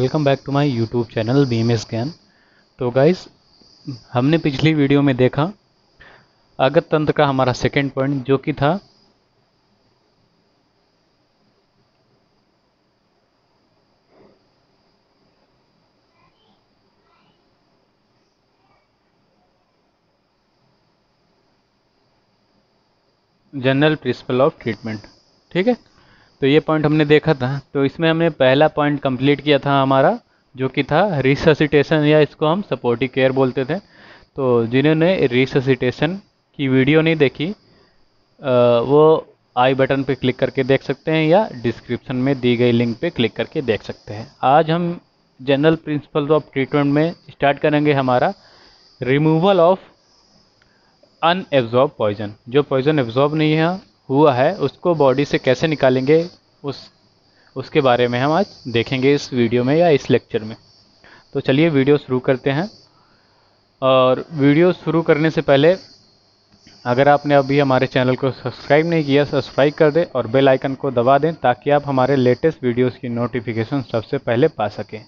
Welcome back to my YouTube channel BMS Gyan. तो guys, हमने पिछली वीडियो में देखा अगत तंत्र का हमारा सेकेंड पॉइंट जो कि था जनरल प्रिंसिपल ऑफ ट्रीटमेंट। ठीक है, तो ये पॉइंट हमने देखा था। तो इसमें हमने पहला पॉइंट कंप्लीट किया था हमारा, जो कि था रिससिटेशन, या इसको हम सपोर्टिव केयर बोलते थे। तो जिन्होंने रिससिटेशन की वीडियो नहीं देखी वो आई बटन पे क्लिक करके देख सकते हैं या डिस्क्रिप्शन में दी गई लिंक पे क्लिक करके देख सकते हैं। आज हम जनरल प्रिंसिपल्स ऑफ ट्रीटमेंट में स्टार्ट करेंगे हमारा रिमूवल ऑफ अनएब्जॉर्ब पॉइजन। जो पॉइजन एब्जॉर्ब नहीं हुआ है उसको बॉडी से कैसे निकालेंगे उसके बारे में हम आज देखेंगे इस वीडियो में या इस लेक्चर में। तो चलिए वीडियो शुरू करते हैं। और वीडियो शुरू करने से पहले अगर आपने अभी हमारे चैनल को सब्सक्राइब नहीं किया, सब्सक्राइब कर दें और बेल आइकन को दबा दें ताकि आप हमारे लेटेस्ट वीडियोस की नोटिफिकेशन सबसे पहले पा सकें।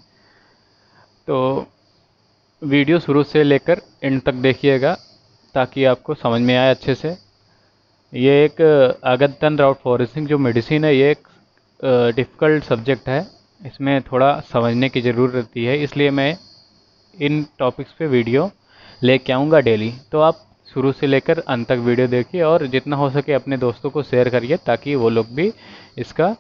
तो वीडियो शुरू से लेकर एंड तक देखिएगा ताकि आपको समझ में आए अच्छे से। ये एक अगत तंत्र और फॉरेंसिक जो मेडिसिन है, ये एक डिफ़िकल्ट सब्जेक्ट है। इसमें थोड़ा समझने की ज़रूरत रहती है, इसलिए मैं इन टॉपिक्स पे वीडियो लेके आऊँगा डेली। तो आप शुरू से लेकर अंत तक वीडियो देखिए और जितना हो सके अपने दोस्तों को शेयर करिए ताकि वो लोग भी इसका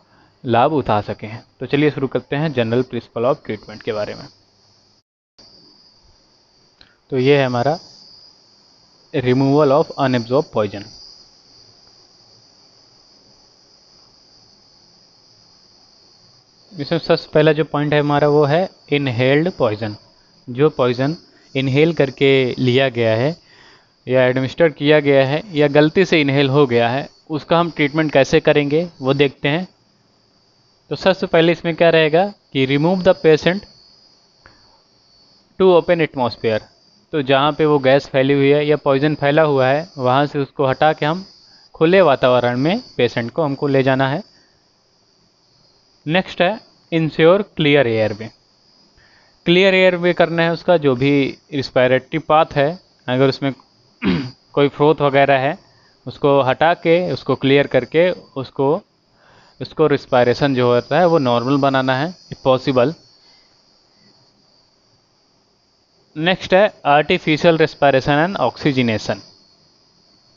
लाभ उठा सकें। तो चलिए शुरू करते हैं जनरल प्रिंसिपल ऑफ ट्रीटमेंट के बारे में। तो ये है हमारा रिमूवल ऑफ अनएब्जॉर्ब पॉइजन। इसमें सबसे पहला जो पॉइंट है हमारा वो है इनहेल्ड पॉइजन। जो पॉइजन इनहेल करके लिया गया है या एडमिनिस्टर किया गया है या गलती से इनहेल हो गया है, उसका हम ट्रीटमेंट कैसे करेंगे वो देखते हैं। तो सबसे पहले इसमें क्या रहेगा कि remove the patient to open atmosphere. तो जहाँ पे वो गैस फैली हुई है या पॉइजन फैला हुआ है वहाँ से उसको हटा के हम खुले वातावरण में पेशेंट को हमको ले जाना है। नेक्स्ट है इंश्योर क्लियर एयर वे। क्लियर एयर वे करना है उसका, जो भी रिस्पायरेटरी पाथ है अगर उसमें कोई फ्रोथ वगैरह है उसको हटा के उसको क्लियर करके उसको रिस्पायरेशन जो होता है वो नॉर्मल बनाना है इफ पॉसिबल। नेक्स्ट है आर्टिफिशियल रेस्पायरेशन एंड ऑक्सीजनेशन।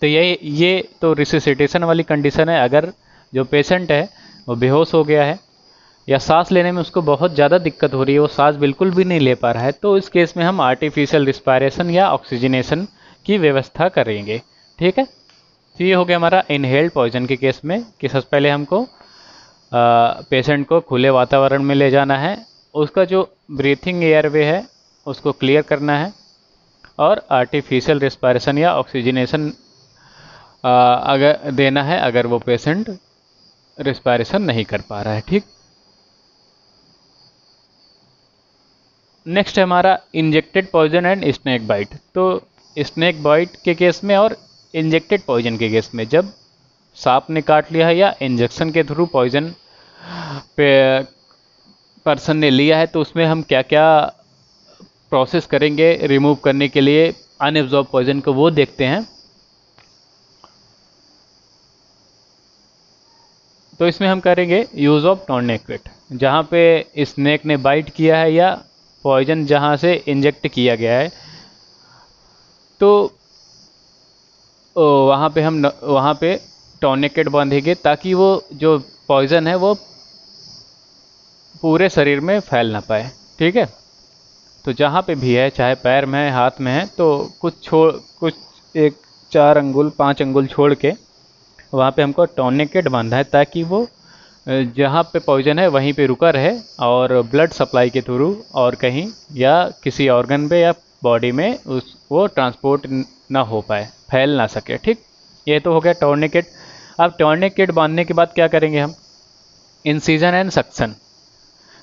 तो ये तो रिससिटेशन वाली कंडीशन है। अगर जो पेशेंट है वो बेहोश हो गया है या सांस लेने में उसको बहुत ज़्यादा दिक्कत हो रही है, वो सांस बिल्कुल भी नहीं ले पा रहा है, तो इस केस में हम आर्टिफिशियल रिस्पायरेशन या ऑक्सीजनेशन की व्यवस्था करेंगे। ठीक है, तो ये हो गया हमारा इनहेल्ड पॉइजन के केस में कि सबसे पहले हमको पेशेंट को खुले वातावरण में ले जाना है, उसका जो ब्रीथिंग एयरवे है उसको क्लियर करना है और आर्टिफिशियल रिस्पायरेशन या ऑक्सीजनेशन अगर देना है अगर वो पेशेंट रिस्पायरेशन नहीं कर पा रहा है। ठीक, नेक्स्ट है हमारा injected poison and snake bite. तो स्नेक बाइट के केस में और इंजेक्टेड पॉइजन के केस में, जब सांप ने काट लिया है या इंजेक्शन के थ्रू पॉइजन पे पर्सन ने लिया है, तो उसमें हम क्या क्या प्रोसेस करेंगे रिमूव करने के लिए अनएब्जॉर्ब पॉइजन को, वो देखते हैं। तो इसमें हम करेंगे यूज़ ऑफ टॉर्निकेट। जहाँ पे स्नेक ने बाइट किया है या पॉइजन जहाँ से इंजेक्ट किया गया है, तो वहाँ पे टॉर्निकेट बांधेंगे ताकि वो जो पॉइजन है वो पूरे शरीर में फैल ना पाए। ठीक है, तो जहाँ पे भी है, चाहे पैर में है हाथ में है, तो कुछ 4 अंगुल 5 अंगुल छोड़ के वहाँ पे हमको टॉर्निकेट बांधा है ताकि वो जहाँ पे पॉइजन है वहीं पे रुका रहे और ब्लड सप्लाई के थ्रू और कहीं या किसी ऑर्गन पे या बॉडी में वो ट्रांसपोर्ट ना हो पाए, फैल ना सके। ठीक, ये तो हो गया टॉर्निकेट। अब टॉर्निकेट बांधने के बाद क्या करेंगे हम, इंसिजन एंड सक्शन।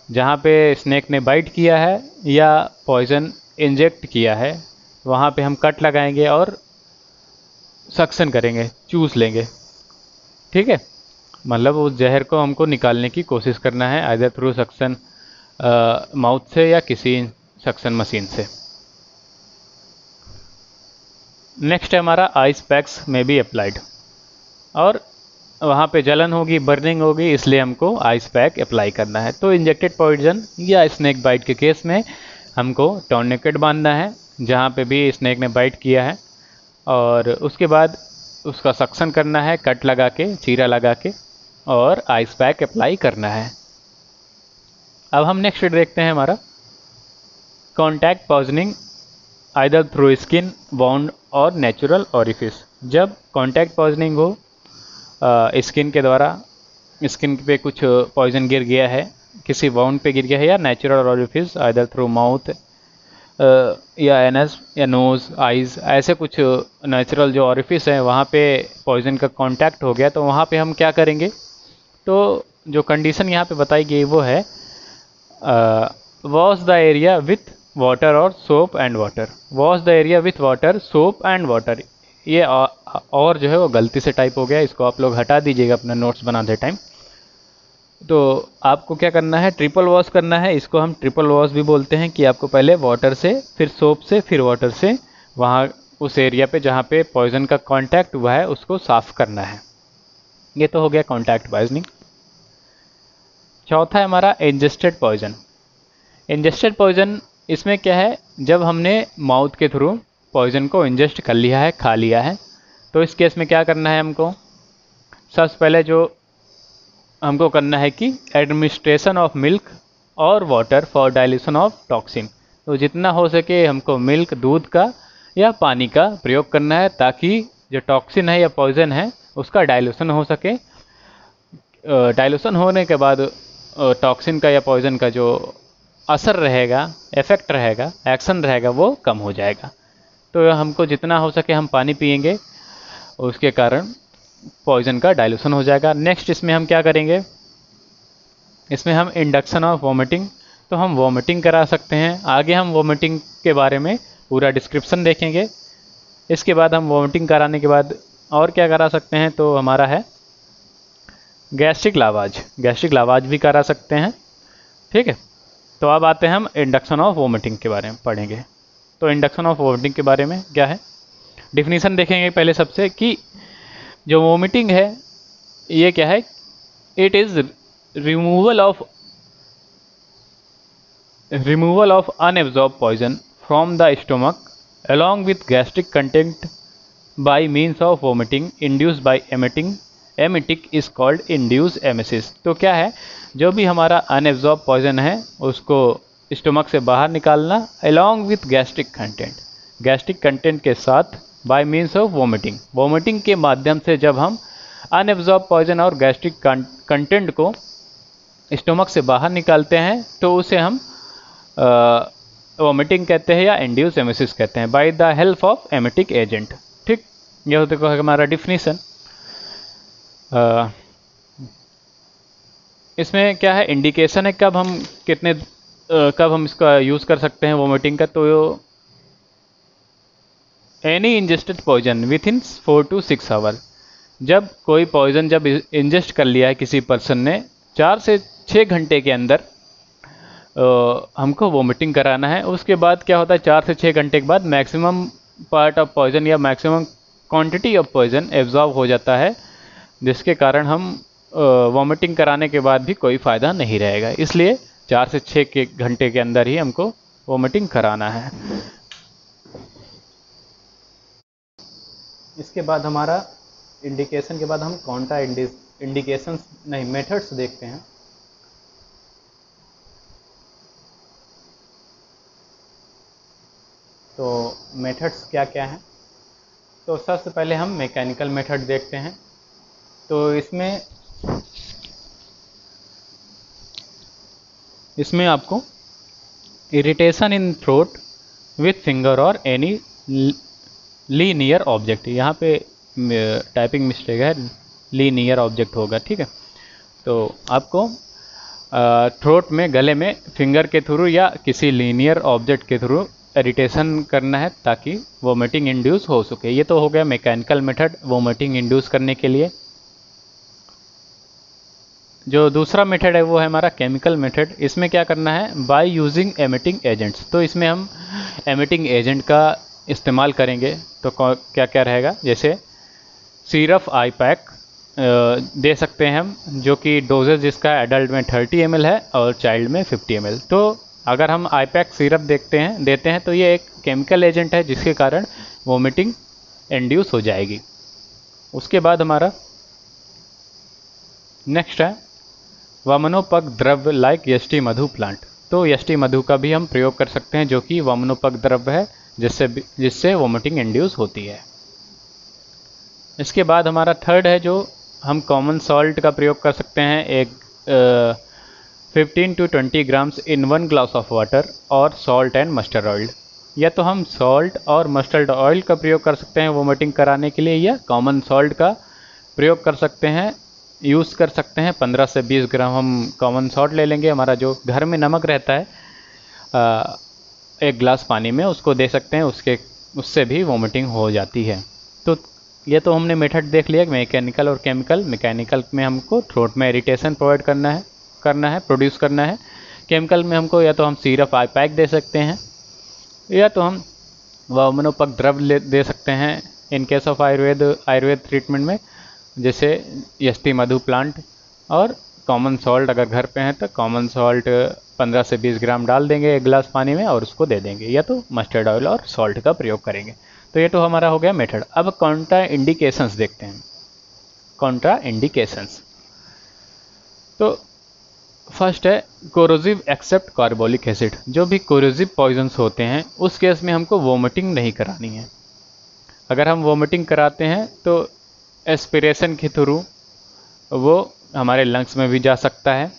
जहाँ पे स्नेक ने बाइट किया है या पॉइजन इंजेक्ट किया है वहाँ पे हम कट लगाएंगे और सक्शन करेंगे, चूस लेंगे। ठीक है, मतलब उस जहर को हमको निकालने की कोशिश करना है आइदर थ्रू सक्शन माउथ से या किसी सक्शन मशीन से। नेक्स्ट है हमारा आइस पैक्स में बी अप्लाइड, और वहाँ पे जलन होगी, बर्निंग होगी, इसलिए हमको आइस पैक अप्लाई करना है। तो इंजेक्टेड पॉइजन या स्नेक बाइट के केस में हमको टॉर्निकेट बांधना है जहाँ पे भी स्नेक ने बाइट किया है, और उसके बाद उसका सक्शन करना है, कट लगा के, चीरा लगा के, और आइस पैक अप्लाई करना है। अब हम नेक्स्ट देखते हैं हमारा contact poisoning either through skin, wound और नेचुरल ओरिफिस। जब कॉन्टैक्ट पॉइजनिंग हो स्किन के द्वारा, स्किन पे कुछ पॉइजन गिर गया है, किसी वाउंड पे गिर गया है, या natural orifice either through mouth या एनस या नोज़, आइज़, ऐसे कुछ नेचुरल जो ओरिफिस है वहाँ पे पॉइजन का कांटेक्ट हो गया, तो वहाँ पे हम क्या करेंगे। तो जो कंडीशन यहाँ पे बताई गई वो है wash the area with water और soap and water. Wash the area with water, soap and water. ये और जो है वो गलती से टाइप हो गया, इसको आप लोग हटा दीजिएगा अपना नोट्स बनाते टाइम। तो आपको क्या करना है, ट्रिपल वॉश करना है। इसको हम ट्रिपल वॉश भी बोलते हैं कि आपको पहले वाटर से, फिर सोप से, फिर वाटर से वहाँ उस एरिया पे जहाँ पे पॉइजन का कांटेक्ट हुआ है उसको साफ करना है। ये तो हो गया कांटेक्ट पॉइजनिंग। चौथा है हमारा इंजेस्टेड पॉइजन। इंजेस्टेड पॉइजन इसमें क्या है, जब हमने माउथ के थ्रू पॉइजन को इंजेस्ट कर लिया है, खा लिया है, तो इस केस में क्या करना है हमको। सबसे पहले जो हमको करना है कि एडमिनिस्ट्रेशन ऑफ मिल्क और water for dilution of toxin. तो जितना हो सके हमको मिल्क, दूध का या पानी का प्रयोग करना है ताकि जो टॉक्सिन है या पॉइजन है उसका डाइल्यूशन हो सके। डाइल्यूशन होने के बाद टॉक्सिन का या पॉइजन का जो असर रहेगा, इफेक्ट रहेगा, एक्शन रहेगा, वो कम हो जाएगा। तो हमको जितना हो सके हम पानी पिएंगे, उसके कारण पॉइजन का डाइल्यूशन हो जाएगा। नेक्स्ट इसमें हम क्या करेंगे, इसमें हम इंडक्शन ऑफ वॉमिटिंग, तो हम वॉमिटिंग करा सकते हैं। आगे हम वॉमिटिंग के बारे में पूरा डिस्क्रिप्शन देखेंगे। इसके बाद हम वॉमिटिंग कराने के बाद और क्या करा सकते हैं, तो हमारा है गैस्ट्रिक लावाज। गैस्ट्रिक लावाज भी करा सकते हैं, ठीक है। तो अब आते हैं हम इंडक्शन ऑफ वॉमिटिंग के बारे में पढ़ेंगे। तो इंडक्शन ऑफ वॉमिटिंग के बारे में क्या है, डिफिनीशन देखेंगे पहले सबसे कि जो वोमिटिंग है ये क्या है। It is removal of unabsorb poison from the stomach along with gastric content by means of vomiting induced by emetic is called induced emesis। तो क्या है, जो भी हमारा अनएब्जॉर्ब पॉइजन है उसको स्टोमक से बाहर निकालना along with gastric कंटेंट के साथ बाय मीन्स ऑफ वोमिटिंग के माध्यम से जब हम अनएब्जॉर्ब पॉइजन और गैस्ट्रिक कंटेंट को स्टोमक से बाहर निकालते हैं तो उसे हम वोमिटिंग कहते हैं या इंड्यूस एमेसिस कहते हैं by the help of emetic agent. ठीक, ये होते को हमारा डिफिनीशन। इसमें क्या है, इंडिकेशन है कब हम इसका यूज़ कर सकते हैं वोमिटिंग का। तो any ingested poison within 4 to 6 hour. जब कोई पॉइजन जब इंजेस्ट कर लिया है किसी पर्सन ने, 4 से 6 घंटे के अंदर हमको वोमिटिंग कराना है। उसके बाद क्या होता है, 4 से 6 घंटे के बाद मैक्सिमम पार्ट ऑफ पॉइजन या maximum quantity of poison absorb हो जाता है, जिसके कारण हम वोमिटिंग कराने के बाद भी कोई फ़ायदा नहीं रहेगा। इसलिए 4 से 6 घंटे के अंदर ही हमको वोमिटिंग कराना है। इसके बाद हमारा इंडिकेशन के बाद हम कौनटा इंडिकेशंस नहीं मेथड्स देखते हैं। तो मेथड्स क्या क्या हैं, तो सबसे पहले हम मैकेनिकल मेथड देखते हैं। तो इसमें आपको irritation in throat with finger और एनी लीनियर ऑब्जेक्ट, यहाँ पे टाइपिंग मिस्टेक है, लीनियर ऑब्जेक्ट होगा, ठीक है। तो आपको थ्रोट में, गले में फिंगर के थ्रू या किसी लीनियर ऑब्जेक्ट के थ्रू इरिटेशन करना है ताकि वोमिटिंग इंड्यूस हो सके। ये तो हो गया मैकेनिकल मेथड वोमिटिंग इंड्यूस करने के लिए। जो दूसरा मेथड है वो है हमारा केमिकल मेथड। इसमें क्या करना है, बाय यूजिंग एमिटिंग एजेंट्स। तो इसमें हम एमिटिंग एजेंट का इस्तेमाल करेंगे। तो क्या क्या रहेगा, जैसे सिरप आई पैक दे सकते हैं हम, जो कि डोजेज जिसका एडल्ट में 30 ml है और चाइल्ड में 50 ml। तो अगर हम आई पैक सिरप देते हैं तो ये एक केमिकल एजेंट है जिसके कारण वोमिटिंग इंड्यूस हो जाएगी। उसके बाद हमारा नेक्स्ट है वामनोपक द्रव्य लाइक यष्टि मधु प्लांट। तो यष्टि मधु का भी हम प्रयोग कर सकते हैं, जो कि वामनोपक द्रव्य है जिससे वोमिटिंग इंड्यूस होती है। इसके बाद हमारा थर्ड है जो हम कॉमन सॉल्ट का प्रयोग कर सकते हैं, एक 15 to 20 grams in 1 glass of water और सॉल्ट एंड मस्टर्ड ऑयल। या तो हम सॉल्ट और मस्टर्ड ऑयल का प्रयोग कर सकते हैं वोमिटिंग कराने के लिए, या कॉमन सॉल्ट का प्रयोग कर सकते हैं, यूज़ कर सकते हैं। 15 से 20 ग्राम हम कॉमन सॉल्ट ले लेंगे, हमारा जो घर में नमक रहता है 1 गिलास पानी में उसको दे सकते हैं, उससे भी वोमिटिंग हो जाती है। तो ये तो हमने मेथड देख लिया, मैकेनिकल और केमिकल। मैकेनिकल में हमको थ्रोट में इरिटेशन प्रोवाइड प्रोड्यूस करना है। केमिकल में हमको या तो हम सिरप आई पैक दे सकते हैं, या तो हम वामनोपक द्रव्य दे सकते हैं in case of Ayurveda treatment में, जैसे यष्टि मधु प्लांट। और कॉमन सॉल्ट अगर घर पे है तो कॉमन सॉल्ट 15 से 20 ग्राम डाल देंगे 1 गिलास पानी में और उसको दे देंगे, या तो मस्टर्ड ऑयल और सॉल्ट का प्रयोग करेंगे। तो ये तो हमारा हो गया मेथड। अब कॉन्ट्रा इंडिकेशंस देखते हैं। कॉन्ट्रा इंडिकेशंस तो फर्स्ट है कोरोसिव एक्सेप्ट कार्बोलिक एसिड। जो भी कोरोसिव पॉइजन्स होते हैं उस केस में हमको वोमिटिंग नहीं करानी है। अगर हम वोमिटिंग कराते हैं तो एस्पिरेशन के थ्रू वो हमारे लंग्स में भी जा सकता है,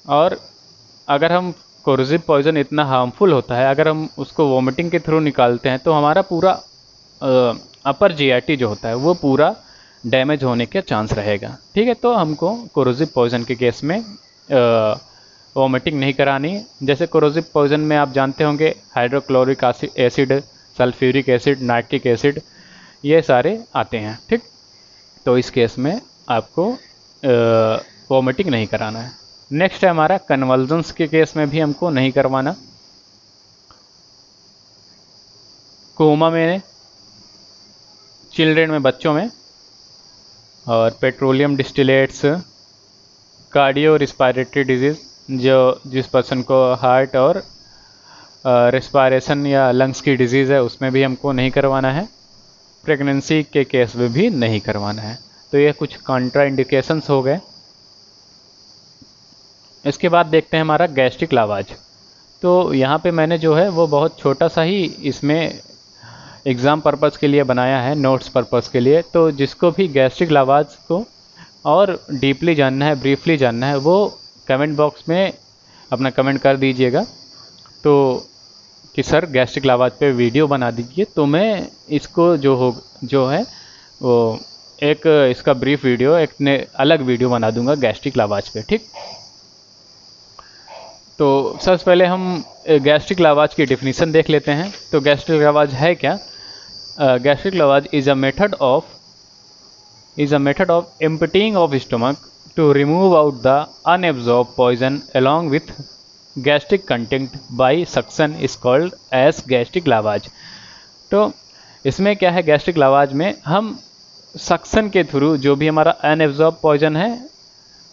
और अगर हम कोरोसिव पॉइजन इतना हार्मफुल होता है, अगर हम उसको वोमिटिंग के थ्रू निकालते हैं तो हमारा पूरा अपर जीआईटी जो होता है वो पूरा डैमेज होने के चांस रहेगा। ठीक है, तो हमको कोरोसिव पॉइजन के केस में वोमिटिंग नहीं करानी। जैसे कोरोसिव पॉइजन में आप जानते होंगे hydrochloric acid, sulphuric acid, nitric acid, ये सारे आते हैं। ठीक, तो इस केस में आपको वोमिटिंग नहीं कराना है। नेक्स्ट है हमारा कन्वल्जन्स के केस में भी हमको नहीं करवाना। कोमा में, चिल्ड्रेन में, बच्चों में, और petroleum distillates, cardio respiratory disease, जिस पर्सन को हार्ट और रिस्पायरेशन या लंग्स की डिजीज़ है उसमें भी हमको नहीं करवाना है। प्रेगनेंसी के केस में भी नहीं करवाना है। तो ये कुछ कॉन्ट्रा इंडिकेशंस हो गए। इसके बाद देखते हैं हमारा गैस्ट्रिक लावाज। तो यहाँ पे मैंने जो है वो बहुत छोटा सा ही इसमें एग्ज़ाम पर्पज़ के लिए बनाया है, नोट्स पर्पज़ के लिए। तो जिसको भी गैस्ट्रिक लावाज को और डीपली जानना है, ब्रीफली जानना है, वो कमेंट बॉक्स में अपना कमेंट कर दीजिएगा तो कि सर गैस्ट्रिक लावाज पे वीडियो बना दीजिए। तो मैं इसको जो है वो एक इसका ब्रीफ वीडियो, एक अलग वीडियो बना दूंगा गैस्ट्रिक लावाज पे। ठीक, तो सबसे पहले हम गैस्ट्रिक लावाज की डेफिनेशन देख लेते हैं। तो गैस्ट्रिक लावाज है क्या? Gastric lavage is a method of emptying of stomach to remove out the unabsorbed poison along with gastric content by suction is called as gastric lavage। तो इसमें क्या है, गैस्ट्रिक लावाज में हम सक्शन के थ्रू जो भी हमारा अनएब्जॉर्ब पॉइजन है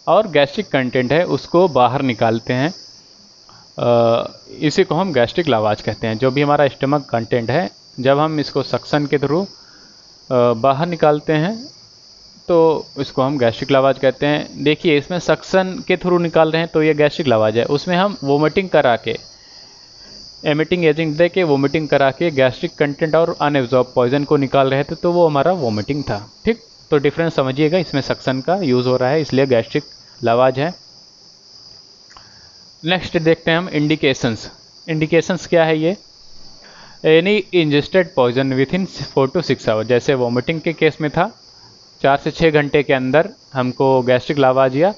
और गैस्ट्रिक कंटेंट है उसको बाहर निकालते हैं। इसी को हम गैस्ट्रिक लावाज कहते हैं। जो भी हमारा स्टमक कंटेंट है, जब हम इसको सक्शन के थ्रू बाहर निकालते हैं तो इसको हम गैस्ट्रिक लावाज कहते हैं। देखिए, इसमें सक्शन के थ्रू निकाल रहे हैं तो ये गैस्ट्रिक लावाज है। उसमें हम वोमिटिंग करा के, एमिटिंग एजेंट दे के वोमिटिंग करा के गैस्ट्रिक कंटेंट और अनएब्जॉर्ब पॉइजन को निकाल रहे थे, तो वो हमारा वोमिटिंग था। ठीक, तो डिफरेंस समझिएगा, इसमें सक्शन का यूज़ हो रहा है इसलिए गैस्ट्रिक लावाज है। नेक्स्ट देखते हैं हम इंडिकेशंस। इंडिकेशंस क्या है ये? Any ingested poison within 4 to 6 hour. जैसे वोमिटिंग के केस में था 4 से 6 घंटे के अंदर हमको गैस्ट्रिक लावाज या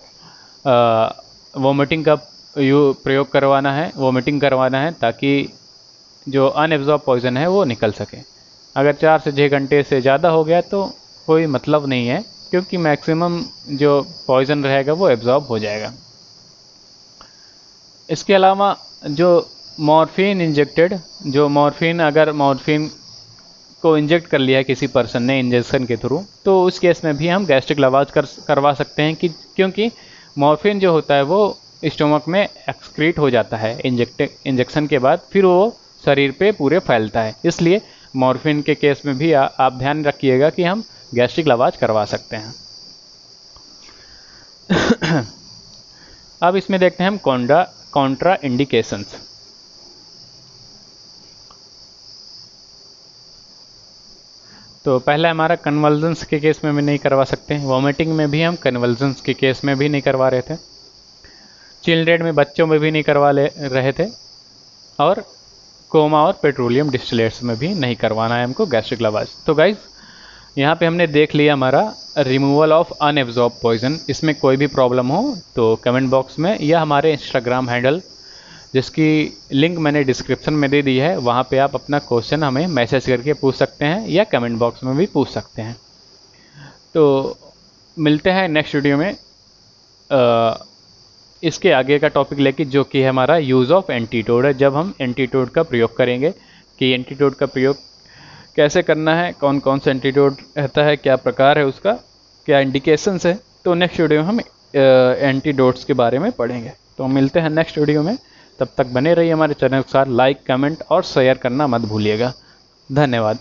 वोमिटिंग का प्रयोग करवाना है, वोमिटिंग करवाना है, ताकि जो अनएब्जॉर्ब पॉइजन है वो निकल सके। अगर 4 से 6 घंटे से ज़्यादा हो गया तो कोई मतलब नहीं है, क्योंकि मैक्सिमम जो पॉइजन रहेगा वो एब्जॉर्ब हो जाएगा। इसके अलावा जो मॉर्फिन इंजेक्टेड, जो मॉर्फिन, अगर मॉर्फिन को इंजेक्ट कर लिया है किसी पर्सन ने इंजेक्शन के थ्रू, तो उस केस में भी हम गैस्ट्रिक लवाज करवा सकते हैं, कि क्योंकि मॉर्फिन जो होता है वो स्टोमक में एक्सक्रीट हो जाता है इंजेक्शन के बाद, फिर वो शरीर पे पूरे फैलता है। इसलिए मॉर्फिन के केस में भी आप ध्यान रखिएगा कि हम गैस्ट्रिक लवाज करवा सकते हैं। अब इसमें देखते हैं हम कॉन्ट्रा इंडिकेशंस। तो पहला हमारा कन्वल्जन्स के केस में भी नहीं करवा सकते, वॉमिटिंग में भी हम कन्वल्जन्स के केस में भी नहीं करवा रहे थे, चिल्ड्रेन में बच्चों में भी नहीं करवा रहे थे, और कोमा और पेट्रोलियम डिस्टिलेट्स में भी नहीं करवाना है हमको गैस्ट्रिक लवाज। तो गाइज यहाँ पे हमने देख लिया हमारा रिमूवल ऑफ अनएब्जॉर्ब पॉइजन। इसमें कोई भी प्रॉब्लम हो तो कमेंट बॉक्स में या हमारे इंस्टाग्राम हैंडल, जिसकी लिंक मैंने डिस्क्रिप्शन में दे दी है, वहाँ पे आप अपना क्वेश्चन हमें मैसेज करके पूछ सकते हैं या कमेंट बॉक्स में भी पूछ सकते हैं। तो मिलते हैं नेक्स्ट वीडियो में इसके आगे का टॉपिक लेके, जो कि है हमारा यूज़ ऑफ एंटीटोड है। जब हम एंटीटोड का प्रयोग करेंगे, कि एंटीटोड का प्रयोग कैसे करना है, कौन कौन सा एंटीटोड रहता है, क्या प्रकार है उसका, क्या इंडिकेशंस है, तो नेक्स्ट वीडियो में हम एंटीडोट्स के बारे में पढ़ेंगे। तो मिलते हैं नेक्स्ट वीडियो में, तब तक बने रहिए हमारे चैनल के साथ। लाइक, कमेंट और शेयर करना मत भूलिएगा। धन्यवाद।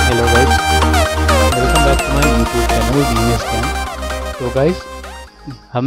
Hello guys, welcome back to my YouTube channel BVS Camp। तो गाइस हमने